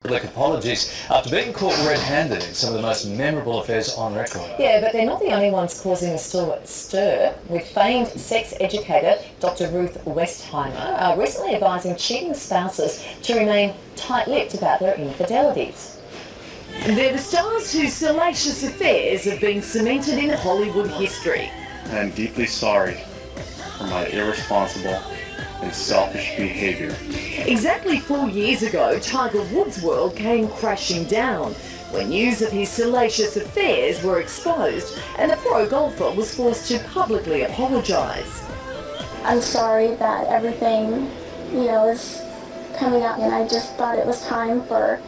Public apologies after being caught red-handed in some of the most memorable affairs on record. Yeah, but they're not the only ones causing a stir, with famed sex educator Dr. Ruth Westheimer recently advising cheating spouses to remain tight-lipped about their infidelities. They're the stars whose salacious affairs have been cemented in Hollywood history. I am deeply sorry for my irresponsible and selfish behavior. Exactly 4 years ago, Tiger Woods' world came crashing down when news of his salacious affairs were exposed and the pro golfer was forced to publicly apologise. I'm sorry that everything, is coming out, and I just thought it was time for,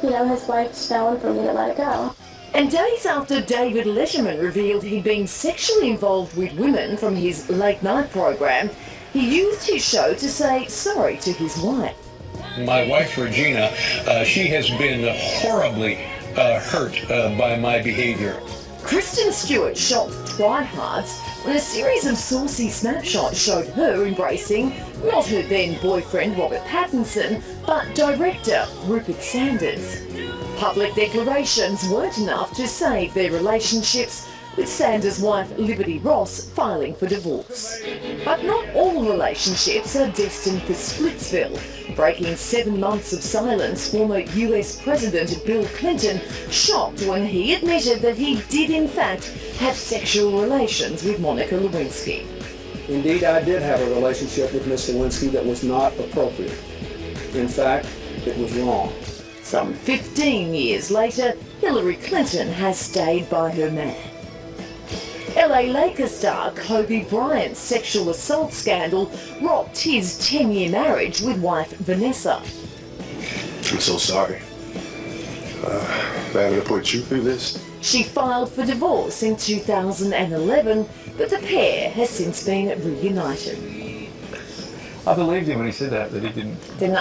his wife to know and for me to let it go. And days after David Letterman revealed he'd been sexually involved with women from his late-night program, he used his show to say sorry to his wife. My wife, Regina, she has been horribly hurt by my behavior. Kristen Stewart shocked tryhards when a series of saucy snapshots showed her embracing not her then boyfriend Robert Pattinson, but director Rupert Sanders. Public declarations weren't enough to save their relationships, with Sanders' wife Liberty Ross filing for divorce. But not all relationships are destined for Splitsville. Breaking 7 months of silence, former US President Bill Clinton shocked when he admitted that he did in fact have sexual relations with Monica Lewinsky. Indeed, I did have a relationship with Miss Lewinsky that was not appropriate. In fact, it was wrong. Some 15 years later, Hillary Clinton has stayed by her man. LA Lakers star Kobe Bryant's sexual assault scandal rocked his 10-year marriage with wife Vanessa. I'm so sorry. Having to put you through this. She filed for divorce in 2011, but the pair has since been reunited. I believed him when he said that he didn't.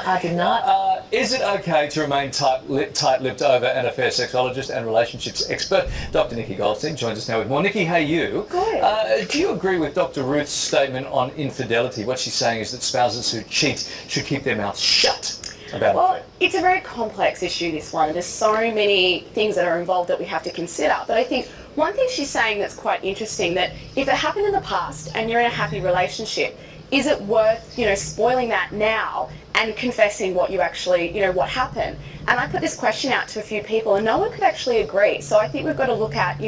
I did not. Is it okay to remain tight-lipped over an affair? Sexologist and relationships expert Dr. Nikki Goldstein joins us now with more. Nikki, hey you. Good. Do you agree with Dr. Ruth's statement on infidelity? What she's saying is that spouses who cheat should keep their mouths shut about Well, it. it's a very complex issue, this one. There's so many things that are involved that we have to consider. But I think one thing she's saying that's quite interesting, that if it happened in the past and you're in a happy relationship, is it worth, spoiling that now and confessing what you actually, what happened? And I put this question out to a few people and no one could actually agree. So I think we've got to look at,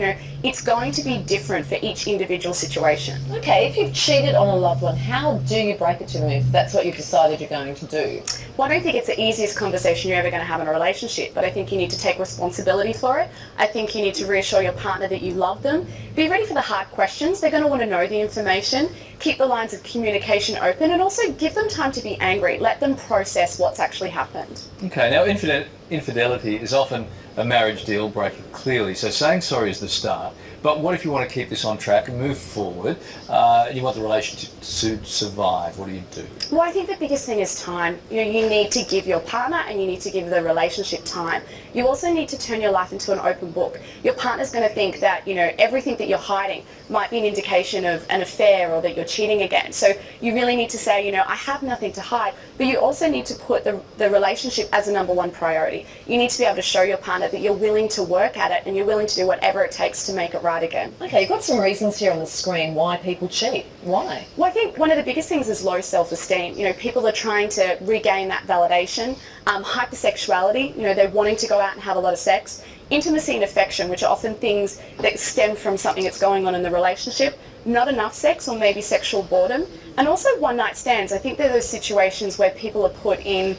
it's going to be different for each individual situation. Okay, if you've cheated on a loved one, how do you break it to them if that's what you've decided you're going to do? Well, I don't think it's the easiest conversation you're ever going to have in a relationship, but I think you need to take responsibility for it. I think you need to reassure your partner that you love them. Be ready for the hard questions. They're going to want to know the information. Keep the lines of communication open and also give them time to be angry. Let them process what's actually happened. Okay, now infidelity is often a marriage deal breaker, clearly, so saying sorry is the start. But what if you want to keep this on track and move forward, and you want the relationship to survive? What do you do? Well, I think the biggest thing is time. You need to give your partner and you need to give the relationship time. You also need to turn your life into an open book. Your partner's going to think that, everything that you're hiding might be an indication of an affair or that you're cheating again. So you really need to say, I have nothing to hide, but you also need to put the relationship as a #1 priority. You need to be able to show your partner that you're willing to work at it and you're willing to do whatever it takes to make it right again. Okay, you've got some reasons here on the screen why people cheat. Why? Well, I think one of the biggest things is low self-esteem. People are trying to regain that validation. Hypersexuality, they're wanting to go out and have a lot of sex. Intimacy and affection, which are often things that stem from something that's going on in the relationship. Not enough sex or maybe sexual boredom. And also one-night stands. I think there are those situations where people are put in,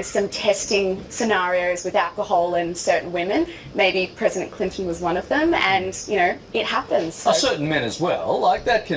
some testing scenarios with alcohol and certain women. Maybe President Clinton was one of them, and, it happens. So. Certain men as well. Like that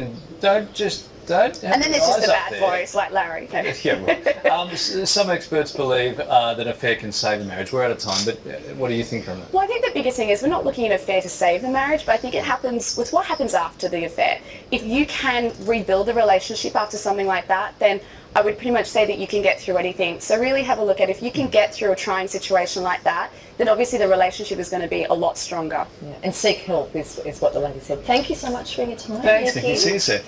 don't. And then there's just the bad boys like Larry. Yeah, right. Some experts believe that an affair can save a marriage. We're out of time, but what do you think on that? Well, I think the biggest thing is we're not looking at an affair to save the marriage, but I think it happens with what happens after the affair. If you can rebuild a relationship after something like that, then I would pretty much say that you can get through anything. So really have a look at if you can get through a trying situation like that, then obviously the relationship is going to be a lot stronger. Yeah. And seek help is what the lady said. Thank you so much for your time. Thanks, Nikki. See you soon.